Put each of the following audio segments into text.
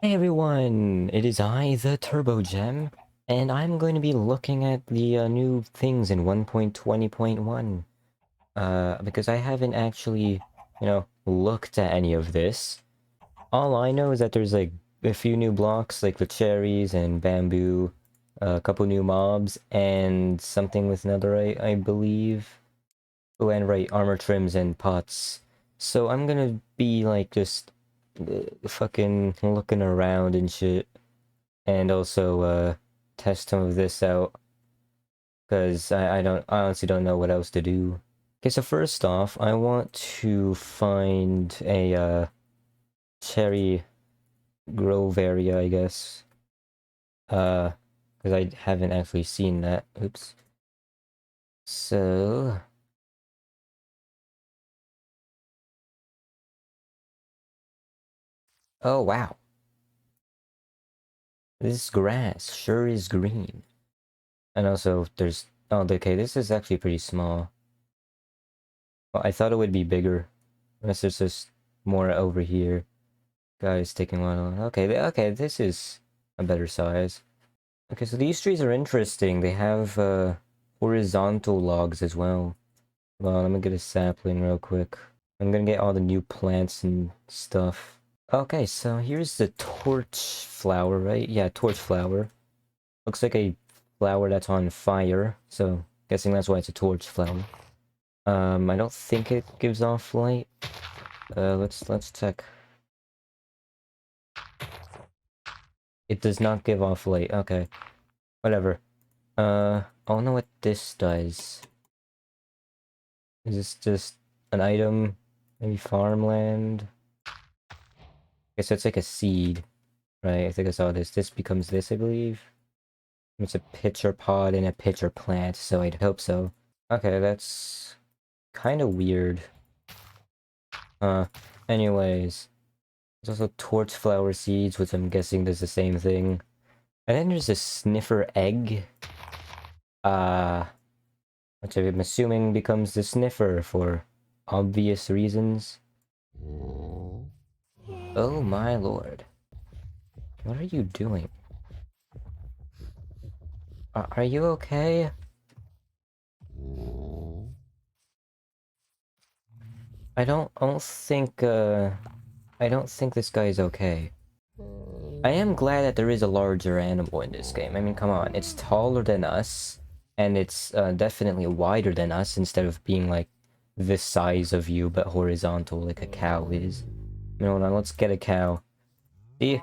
Hey everyone, it is I, the Turbo Gem, and I'm going to be looking at the new things in 1.20.1. Because I haven't actually, looked at any of this. All I know is that there's like a few new blocks, like the cherries and bamboo, a couple new mobs, and something with netherite, I believe. Oh, and right, armor trims and pots. So I'm gonna be like just fucking looking around and shit, and also test some of this out because I honestly don't know what else to do. Okay, so first off, I want to find a cherry grove area, I guess. Uh, because I haven't actually seen that. Oops. So, oh wow, this grass sure is green. And also, there's oh okay, this is actually pretty small. Well, I thought it would be bigger, unless there's just more over here. Guys taking one. Okay, okay, this is a better size. Okay, so these trees are interesting. They have horizontal logs as well. Well, let me get a sapling real quick. I'm gonna get all the new plants and stuff. Okay, so here's the torch flower, right? Yeah, torch flower. Looks like a flower that's on fire, so guessing that's why it's a torch flower. I don't think it gives off light. Let's check. It does not give off light. Okay, whatever. I don't know what this does. Is this just an item? Maybe farmland? Okay, so it's like a seed, right? I think I saw this. This becomes this, I believe. It's a pitcher pod and a pitcher plant, so I'd hope so. Okay, that's kind of weird. Uh, anyways. There's also torch flower seeds, which I'm guessing does the same thing. And then there's a sniffer egg. Uh, which I'm assuming becomes the sniffer for obvious reasons. Oh my lord. What are you doing? Are you okay? I don't think this guy is okay. I am glad that there is a larger animal in this game. I mean, come on, it's taller than us, and it's definitely wider than us instead of being like this size of you but horizontal like a cow is. You know, now let's get a cow. See?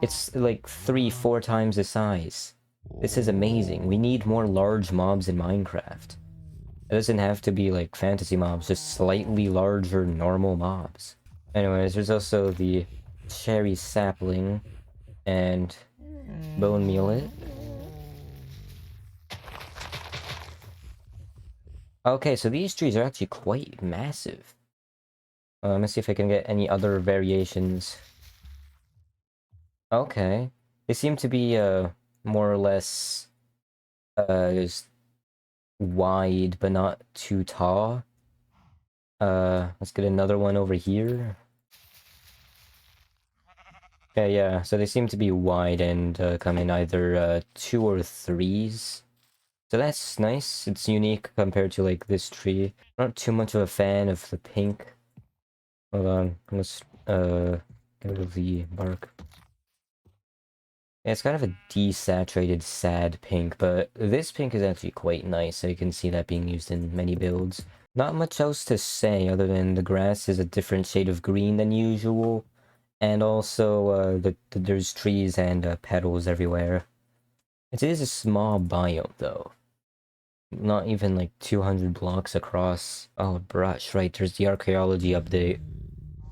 It's like 3, 4 times the size. This is amazing. We need more large mobs in Minecraft. It doesn't have to be like fantasy mobs, just slightly larger normal mobs. Anyways, there's also the cherry sapling and bone meal it. Okay, so these trees are actually quite massive. Let me see if I can get any other variations. Okay. They seem to be, more or less, just wide, but not too tall. Let's get another one over here. Okay, yeah, so they seem to be wide and, come in either, 2 or 3s. So that's nice. It's unique compared to, like, this tree. Not too much of a fan of the pink. Hold on, let's, get rid of the bark. Yeah, it's kind of a desaturated, sad pink, but this pink is actually quite nice, so you can see that being used in many builds. Not much else to say other than the grass is a different shade of green than usual, and also there's trees and petals everywhere. It is a small biome, though. Not even like 200 blocks across. Oh, brush, right, there's the archaeology update.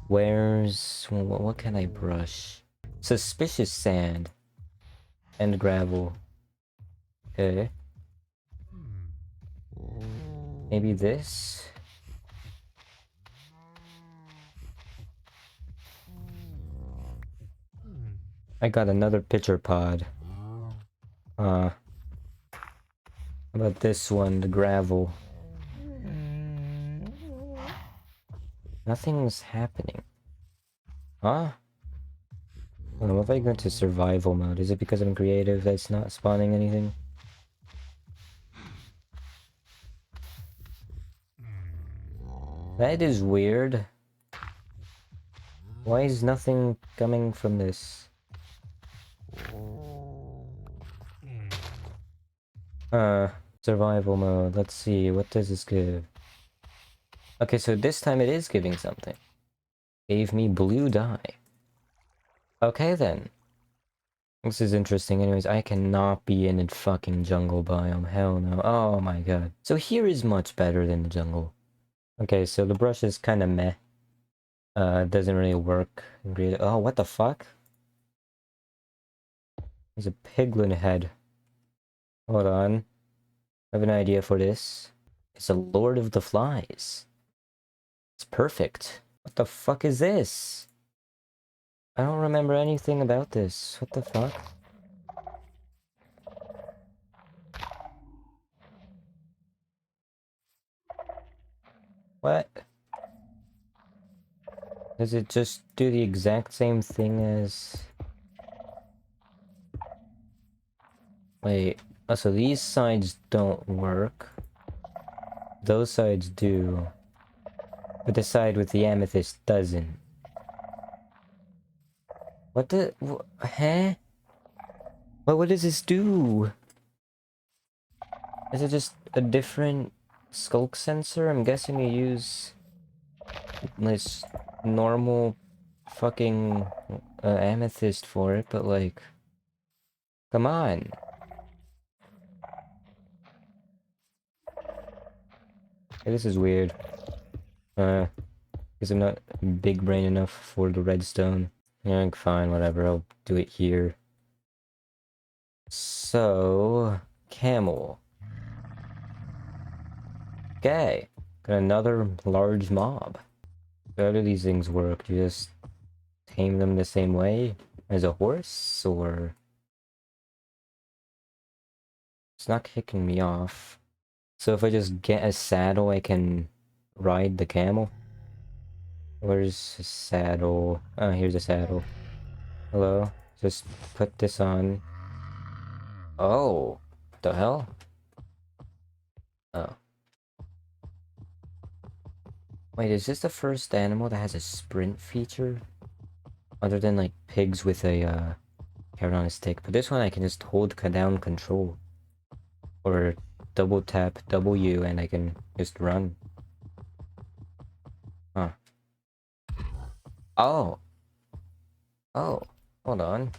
Where's... what can I brush? Suspicious sand. And gravel. Okay. Maybe this? I got another pitcher pod. How about this one, the gravel? Nothing's happening. Huh? What if I go into survival mode? Is it because I'm creative that's not spawning anything? That is weird. Why is nothing coming from this? Survival mode. Let's see, what does this give? Okay, so this time it is giving something. Gave me blue dye. Okay then. This is interesting. Anyways, I cannot be in a fucking jungle biome. Hell no. Oh my god. So here is much better than the jungle. Okay, so the brush is kind of meh. Doesn't really work. Oh, what the fuck? There's a piglin head. Hold on. I have an idea for this. It's a Lord of the Flies. It's perfect. What the fuck is this? I don't remember anything about this. What the fuck? What? Does it just do the exact same thing as... Wait, oh, so these sides don't work. Those sides do. But the side with the amethyst doesn't. What the... Huh? What does this do? Is it just a different skulk sensor? I'm guessing you use this normal fucking amethyst for it, but like... Come on. Hey, this is weird. Because I'm not big brain enough for the redstone. Yeah, fine, whatever, I'll do it here. So... Camel. Okay. Got another large mob. How do these things work? Do you just tame them the same way as a horse, or... It's not kicking me off. So if I just get a saddle, I can ride the camel? Where's the saddle? Oh, here's a saddle. Hello? Just put this on. Oh! What the hell? Oh. Wait, is this the first animal that has a sprint feature? Other than like pigs with a carrot on a stick. But this one I can just hold down control. Or double tap W and I can just run. Huh. Oh! Oh, hold on.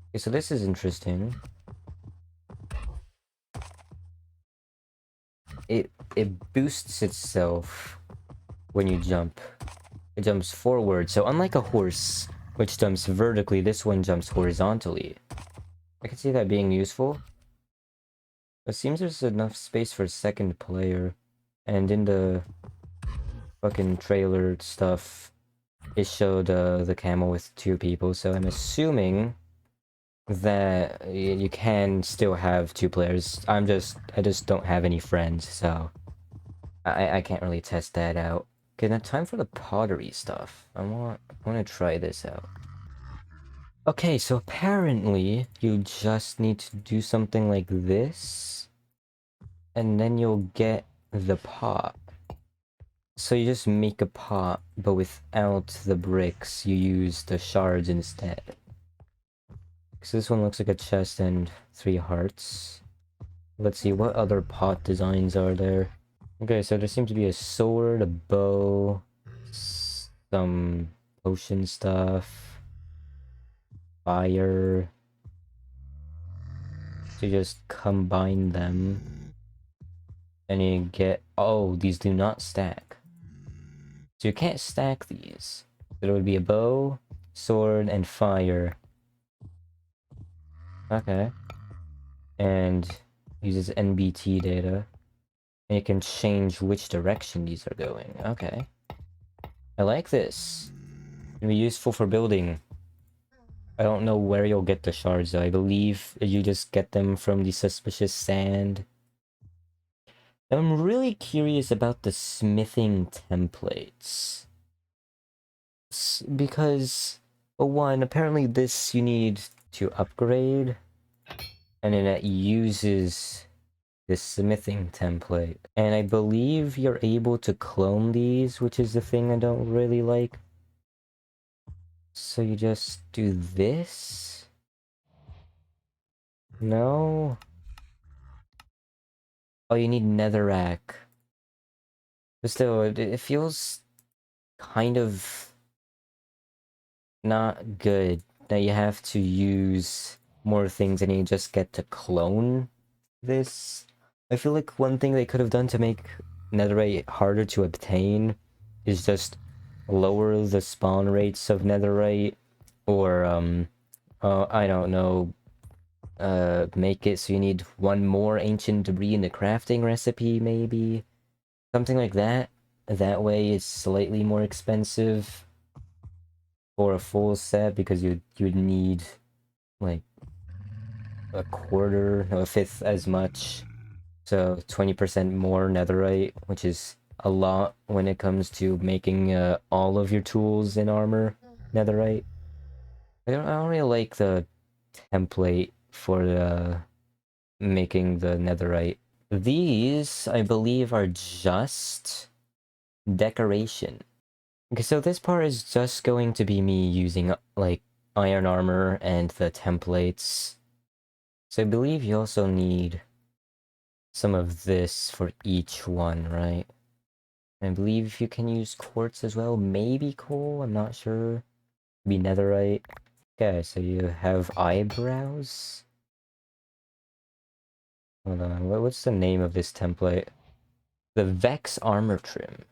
Okay, so this is interesting. It boosts itself when you jump. It jumps forward, so unlike a horse, which jumps vertically, this one jumps horizontally. I can see that being useful. It seems there's enough space for a second player. And in the fucking trailer stuff, it showed the camel with 2 people, so I'm assuming that you can still have 2 players. I just don't have any friends, so I can't really test that out. Okay, now time for the pottery stuff. I want to try this out. Okay, so apparently you just need to do something like this, and then you'll get the pot. So you just make a pot, but without the bricks, you use the shards instead. So this one looks like a chest and 3 hearts. Let's see, what other pot designs are there? Okay, so there seems to be a sword, a bow, some potion stuff, fire. So you just combine them, and you get... Oh, these do not stack. So you can't stack these. So there would be a bow, sword, and fire. Okay. And uses NBT data. And you can change which direction these are going. Okay. I like this. It'll be useful for building. I don't know where you'll get the shards though. I believe you just get them from the suspicious sand. I'm really curious about the smithing templates. Because, well, one, apparently this you need to upgrade, and then it uses this smithing template. And I believe you're able to clone these, which is the thing I don't really like. So you just do this? No? Oh, you need netherrack. But still, it feels kind of not good that you have to use more things and you just get to clone this. I feel like one thing they could have done to make netherite harder to obtain is just lower the spawn rates of netherite, or I don't know, make it so you need one more ancient debris in the crafting recipe, maybe something like that. That way it's slightly more expensive for a full set, because you'd need like a quarter, no, a fifth as much. So 20% more netherite, which is a lot when it comes to making all of your tools and armor netherite. I don't really like the template for the making the netherite. These, I believe, are just decoration. Okay, so this part is just going to be me using, like, iron armor and the templates. So I believe you also need some of this for each one, right? I believe you can use quartz as well, maybe coal, I'm not sure. Be netherite. Okay, so you have eyebrows? Hold on, what's the name of this template? The Vex armor trim.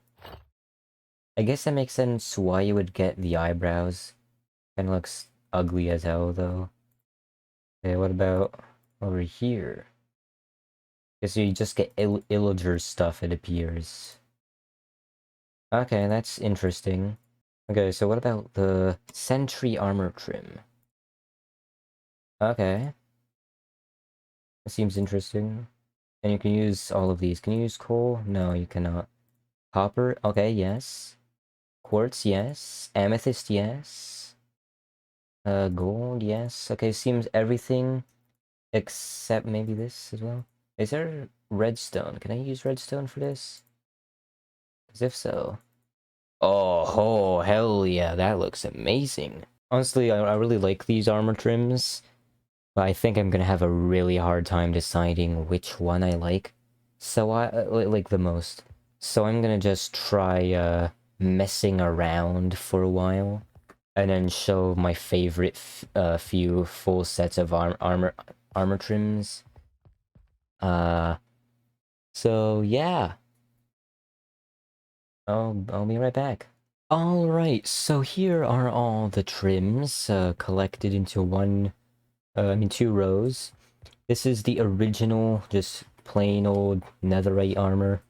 I guess that makes sense why you would get the eyebrows. Kinda looks ugly as hell, though. Okay, what about over here? Guess you just get illager stuff, it appears. Okay, that's interesting. Okay, so what about the Sentry armor trim? Okay. That seems interesting. And you can use all of these. Can you use coal? No, you cannot. Copper? Okay, yes. Quartz, yes. Amethyst, yes. Gold, yes. Okay, seems everything except maybe this as well. Is there redstone? Can I use redstone for this? Because if so... Oh, hell yeah, that looks amazing. Honestly, I really like these armor trims, but I think I'm gonna have a really hard time deciding which one I like. So like the most. So I'm gonna just try messing around for a while, and then show my favorite few full sets of armor trims. Uh, so yeah, I'll be right back. Alright, so here are all the trims collected into one, I mean 2 rows. This is the original, just plain old netherite armor.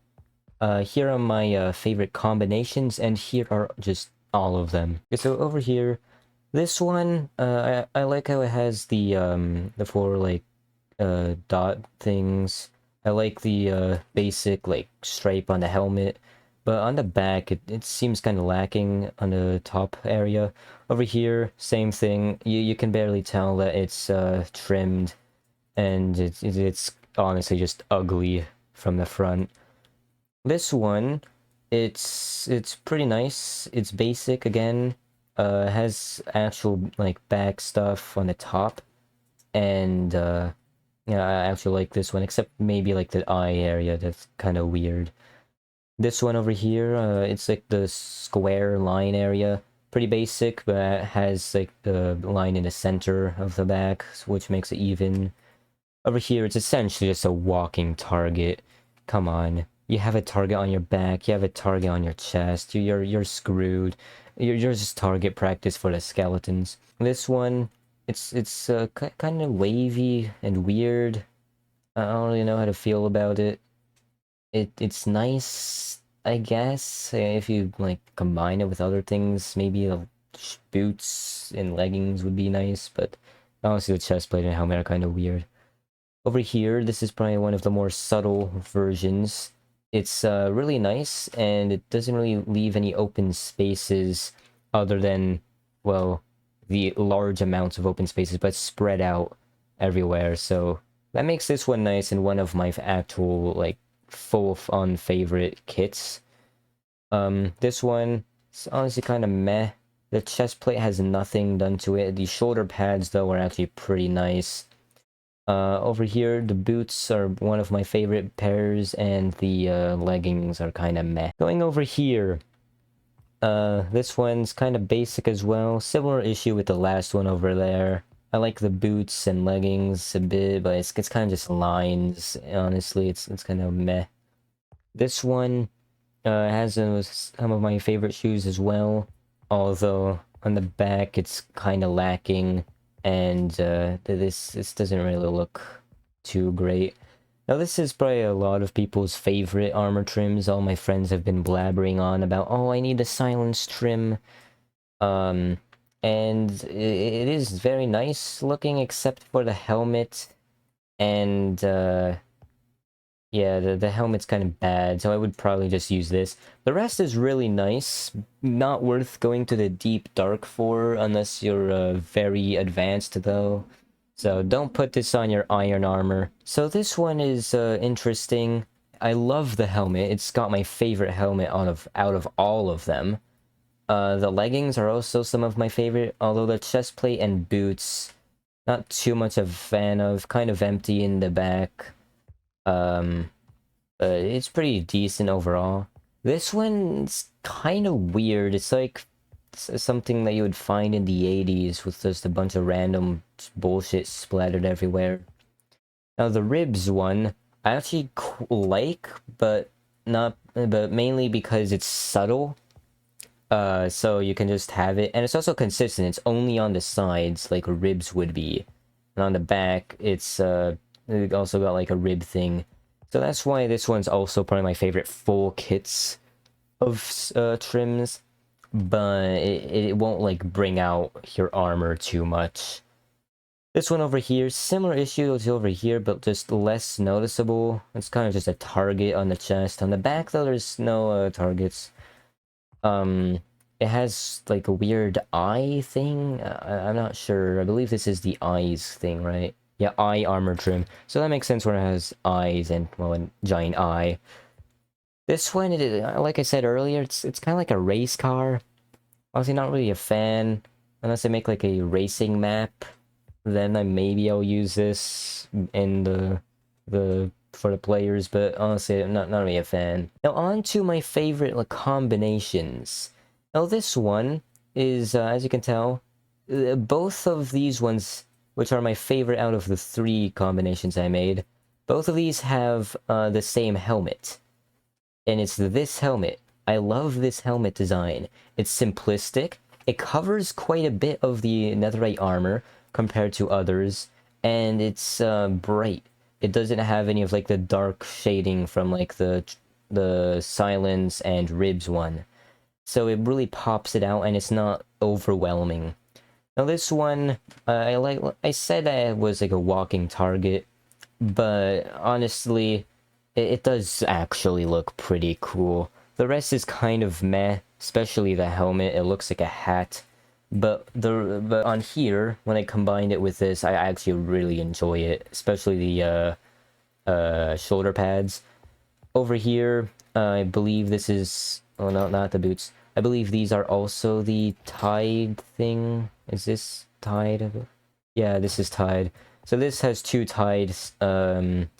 Here are my favorite combinations, and here are just all of them. Okay, so over here, this one, I like how it has the 4, like, dot things. I like the basic, like, stripe on the helmet. But on the back, it seems kind of lacking on the top area. Over here, same thing. You can barely tell that it's trimmed, and it's honestly just ugly from the front. This one, it's pretty nice. It's basic again. Has actual like back stuff on the top, and yeah, I actually like this one, except maybe like the eye area that's kind of weird. This one over here, it's like the square line area. Pretty basic, but has like the line in the center of the back, which makes it even. Over here, it's essentially just a walking target. Come on. You have a target on your back, you have a target on your chest, you're screwed. You're just target practice for the skeletons. This one, it's kind of wavy and weird. I don't really know how to feel about it. It's nice, I guess, if you like combine it with other things. Maybe the boots and leggings would be nice, but honestly the chestplate and helmet are kind of weird. Over here, this is probably one of the more subtle versions. It's really nice, and it doesn't really leave any open spaces other than, well, the large amounts of open spaces, but spread out everywhere. So that makes this one nice and one of my actual, like, full-on favorite kits. This one is honestly kind of meh. The chest plate has nothing done to it. The shoulder pads, though, are actually pretty nice. Over here, the boots are one of my favorite pairs, and the leggings are kind of meh. Going over here, this one's kind of basic as well. Similar issue with the last one over there. I like the boots and leggings a bit, but it's kind of just lines. Honestly, it's kind of meh. This one has some of my favorite shoes as well, although on the back it's kind of lacking, and this doesn't really look too great. Now this is probably a lot of people's favorite armor trims. All my friends have been blabbering on about, oh, I need a silence trim. And it is very nice looking, except for the helmet, and yeah, the helmet's kind of bad, so I would probably just use this. The rest is really nice. Not worth going to the deep dark for unless you're very advanced, though. So don't put this on your iron armor. So this one is interesting. I love the helmet. It's got my favorite helmet out of all of them. The leggings are also some of my favorite, although the chest plate and boots, not too much of a fan of. Kind of empty in the back. It's pretty decent overall. This one's kind of weird. It's like something that you would find in the 80s with just a bunch of random bullshit splattered everywhere. Now the ribs one, I actually like, but mainly because it's subtle. So you can just have it, and it's also consistent. It's only on the sides, like ribs would be, and on the back, it also got like a rib thing. So that's why this one's also probably my favorite full kits of trims, but it won't like bring out your armor too much. This one over here, similar issue as over here, but just less noticeable. It's kind of just a target on the chest. On the back, though, there's no targets. It has like a weird eye thing. I'm not sure. I believe this is the eyes thing, right? Yeah, eye armor trim. So that makes sense when it has eyes and, well, a giant eye. This one, like I said earlier, it's kind of like a race car. Honestly, not really a fan. Unless they make like a racing map, then maybe I'll use this in for the players. But honestly, I'm not really a fan. Now on to my favorite like combinations. Now this one is, as you can tell, both of these ones, which are my favorite out of the 3 combinations I made, both of these have the same helmet. And it's this helmet. I love this helmet design. It's simplistic. It covers quite a bit of the netherite armor compared to others, and it's bright. It doesn't have any of like the dark shading from like the silence and ribs one. So it really pops it out, and it's not overwhelming. Now this one, I said I was like a walking target, but honestly, it does actually look pretty cool. The rest is kind of meh, especially the helmet. It looks like a hat. But on here, when I combined it with this, I actually really enjoy it, especially the shoulder pads. Over here, I believe this is, oh no, not the boots. I believe these are also the Tide thing. Is this Tide? Yeah, this is Tide. So this has 2 Tide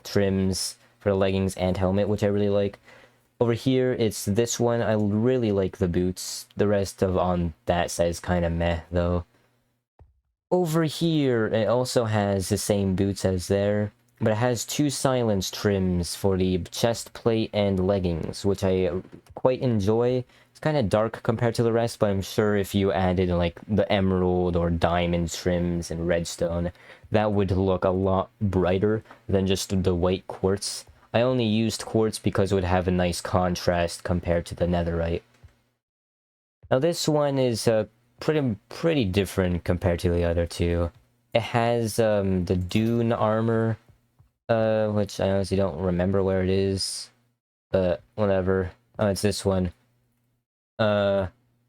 trims for the leggings and helmet, which I really like. Over here, it's this one. I really like the boots. The rest of on that side is kind of meh, though. Over here, it also has the same boots as there, but it has 2 silence trims for the chest plate and leggings, which I quite enjoy. It's kind of dark compared to the rest, but I'm sure if you added like the emerald or diamond trims and redstone, that would look a lot brighter than just the white quartz. I only used quartz because it would have a nice contrast compared to the netherite. Now this one is pretty different compared to the other 2. It has the Dune armor, which I honestly don't remember where it is, but whatever. Oh, it's this one.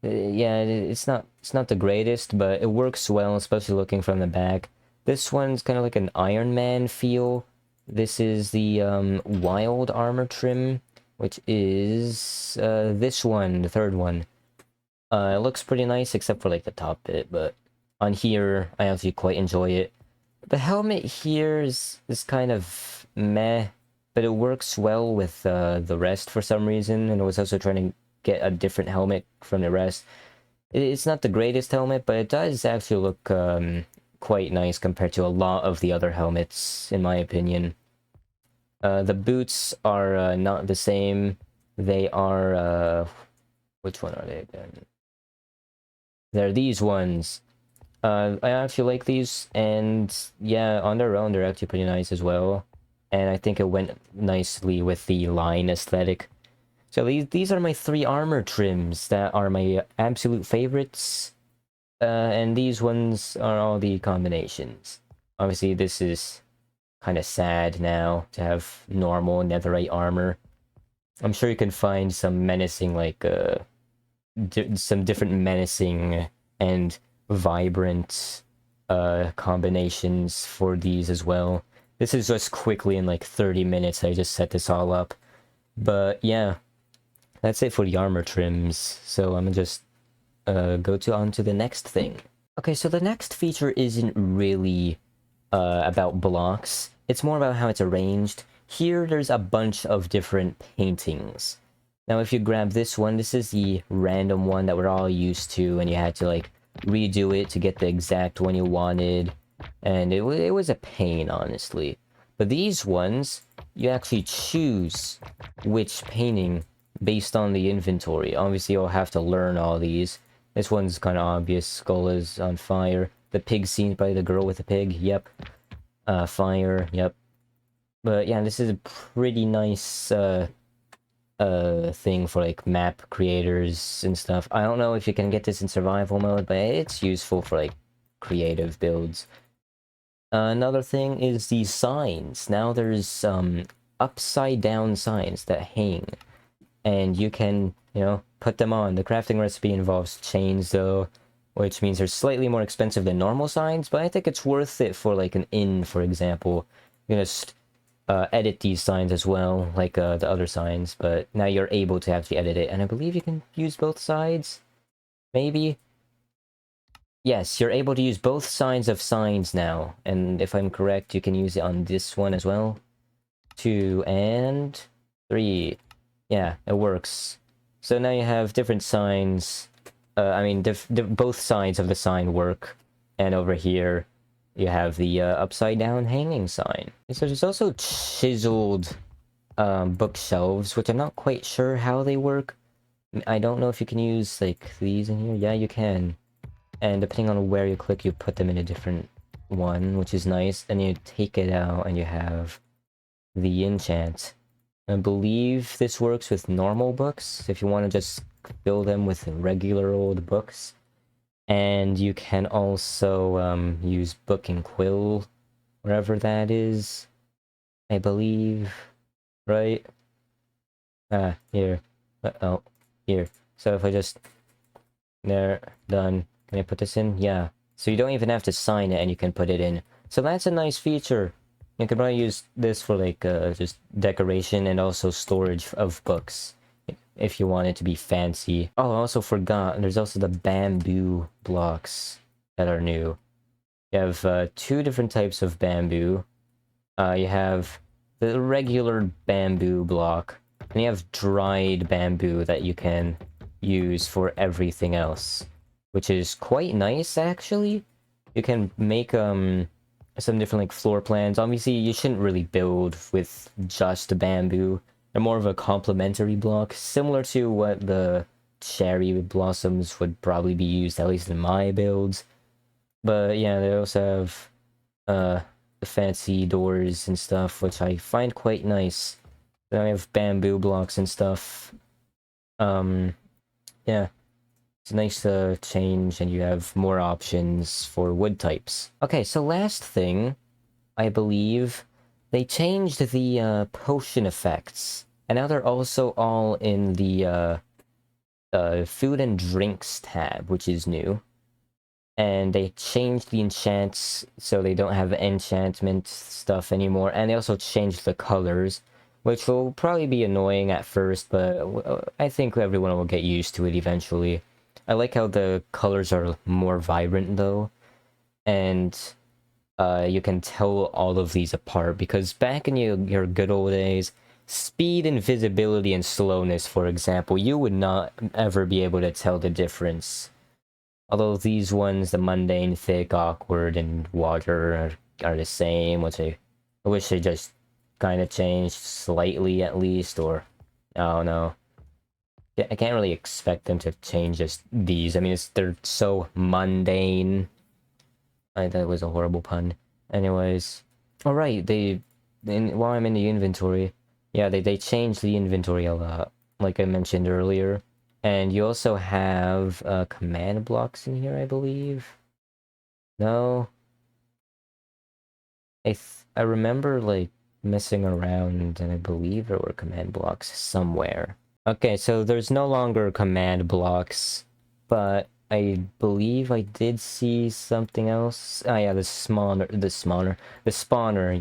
Yeah, it's not the greatest, but it works well, especially looking from the back. This one's kind of like an Iron Man feel. This is the wild armor trim, which is this one, the third one. It looks pretty nice except for like the top bit, but on here I actually quite enjoy it. The helmet here is kind of meh, but it works well with the rest for some reason, and I was also trying to get a different helmet from the rest. It's not the greatest helmet, but it does actually look quite nice compared to a lot of the other helmets, in my opinion. The boots are not the same. They are, which one are they again? They're these ones. I actually like these, and yeah, on their own, they're actually pretty nice as well. And I think it went nicely with the line aesthetic. So these are my three armor trims that are my absolute favorites. And these ones are all the combinations. Obviously, this is kind of sad now to have normal netherite armor. I'm sure you can find some menacing, like, some different menacing and vibrant combinations for these as well. This is just quickly in like 30 minutes I just set this all up. But yeah, that's it for the armor trims. So I'm gonna just go on to the next thing. Okay, so the next feature isn't really about blocks. It's more about how it's arranged. Here, there's a bunch of different paintings. Now, if you grab this one, this is the random one that we're all used to, and you had to, like, redo it to get the exact one you wanted. And it was a pain, honestly. But these ones, you actually choose which painting based on the inventory. Obviously, you'll have to learn all these. This one's kind of obvious. Skull is on fire. The pig seen by the girl with the pig. Yep. Fire. Yep. But yeah, this is a pretty nice thing for like map creators and stuff. I don't know if you can get this in survival mode, but it's useful for like creative builds. Another thing is the signs. Now there's upside down signs that hang, and you can, you know, put them on. The crafting recipe involves chains though, which means they're slightly more expensive than normal signs, but I think it's worth it for like an inn, for example. You can just edit these signs as well, like the other signs, but now you're able to actually edit it, and I believe you can use both sides, maybe? Yes, you're able to use both sides of signs now, and if I'm correct, you can use it on this one as well. 2 and 3. Yeah, it works. So now you have different signs. I mean, both sides of the sign work. And over here, you have the upside down hanging sign. And so there's also chiseled bookshelves, which I'm not quite sure how they work. I don't know if you can use like these in here. Yeah, you can. And depending on where you click, you put them in a different one, which is nice. And you take it out and you have the enchant. I believe this works with normal books, if you want to just fill them with regular old books. And you can also use book and quill, wherever that is, I believe, right? Ah, here. Oh, here. So if I just... There, done. Can I put this in? Yeah. So you don't even have to sign it and you can put it in. So that's a nice feature. You can probably use this for like just decoration and also storage of books if you want it to be fancy. Oh, I also forgot, there's also the bamboo blocks that are new. You have two different types of bamboo. You have the regular bamboo block, and you have dried bamboo that you can use for everything else, which is quite nice actually. You can make some different like floor plans. Obviously, you shouldn't really build with just bamboo. They're more of a complementary block, similar to what the cherry blossoms would probably be used, at least in my builds. But yeah, they also have the fancy doors and stuff, which I find quite nice. Then I have bamboo blocks and stuff. Yeah. It's nice to change, and you have more options for wood types. Okay, so last thing, I believe, they changed the potion effects. And now they're also all in the food and drinks tab, which is new. And they changed the enchants so they don't have enchantment stuff anymore. And they also changed the colors, which will probably be annoying at first, but I think everyone will get used to it eventually. I like how the colors are more vibrant though, and you can tell all of these apart, because back in your good old days, speed, invisibility, and slowness, for example, you would not ever be able to tell the difference. Although these ones, the mundane, thick, awkward, and water are the same, which I wish they just kind of changed slightly at least, or I don't know. I can't really expect them to change just these. I mean, they're so mundane. That was a horrible pun. Anyways, all right. While I'm in the inventory, yeah, they changed the inventory a lot, like I mentioned earlier. And you also have command blocks in here, I believe. No, I remember like messing around, and I believe there were command blocks somewhere. Okay, so there's no longer command blocks, but I believe I did see something else. Oh yeah, the spawner.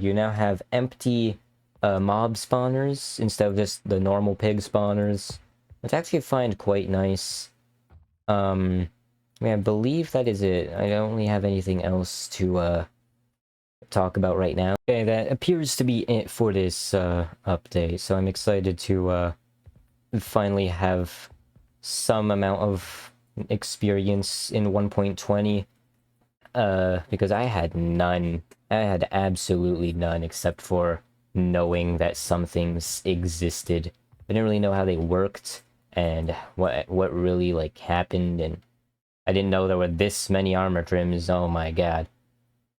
You now have empty mob spawners instead of just the normal pig spawners, which I actually find quite nice. I mean, I believe that is it. I don't really have anything else to talk about right now. Okay, that appears to be it for this update, so I'm excited to finally have some amount of experience in 1.20, because I had none. I had absolutely none, except for knowing that some things existed. I didn't really know how they worked and what really like happened, and I didn't know there were this many armor trims. Oh my god.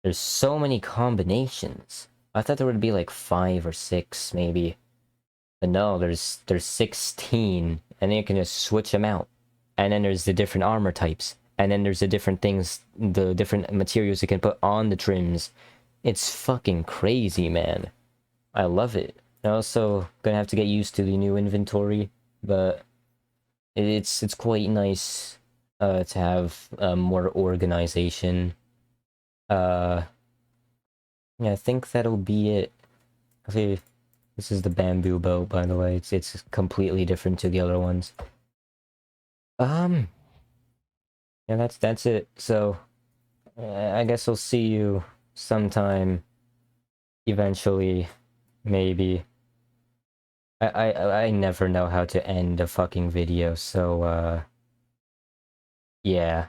There's so many combinations. I thought there would be like 5 or 6 maybe. But no, there's 16, and then you can just switch them out. And then there's the different armor types, and then there's the different things, the different materials you can put on the trims. It's fucking crazy, man. I love it. I'm also gonna have to get used to the new inventory, but it's quite nice to have more organization. Yeah, I think that'll be it. Okay. This is the bamboo boat, by the way. It's completely different to the other ones. Um, yeah, that's it. So, I guess I'll see you sometime eventually, maybe. I never know how to end a fucking video, so yeah.